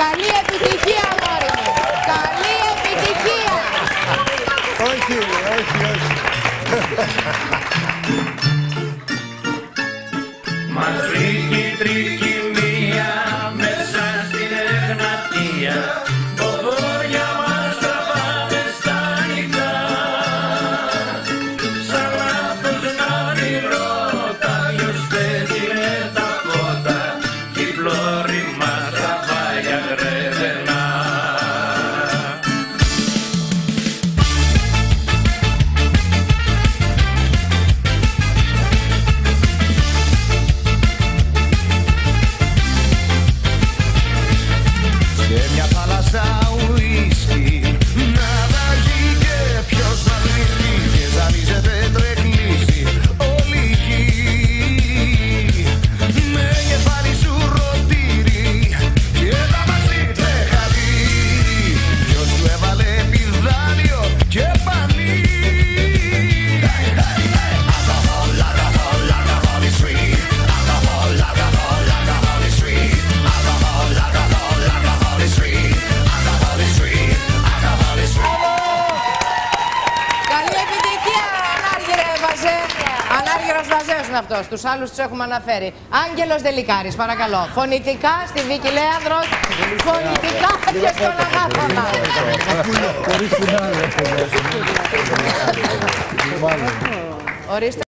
Καλή επιτυχία, αγόρι μου. Καλή επιτυχία. Όχι, όχι, όχι. Μας βρήκε η τρικυμία μέσα στην Εγνατία. Το βόρεια μας τραβάμε στα νυχτά. Σαν λάθος να όνειρο κάποιος παίζει με τα φώτα κι η πλώρη μας τραβάει αγρεβενά. Σε μια θάλασσα ουίσκι να βαγεί και ποιος μας βρίσκει και ζαλίζεται τρεκλίζει όλη η γη. Με κεφάλι σου ρωτήρι και τα μαζί τρεχαλί. Ποιος του έβαλε πηδάλιο και πανί. Alcohol, alcohol, alcohol is free. Alcohol, alcohol, alcohol is free. Alcohol, alcohol, alcohol is free. Alcohol is free. Alcohol is free. Καλή επιτυχία, Ανάργυρε Βαζέ. Ανάργυρος Βαζέος είναι αυτός. Τους άλλους τους έχουμε αναφέρει. Άγγελος Δελικάρης, παρακαλώ. Φωνητικά στη Βίκη Λέανδρος. Φωνητικά και στον Αγάπανα. Ορίστε.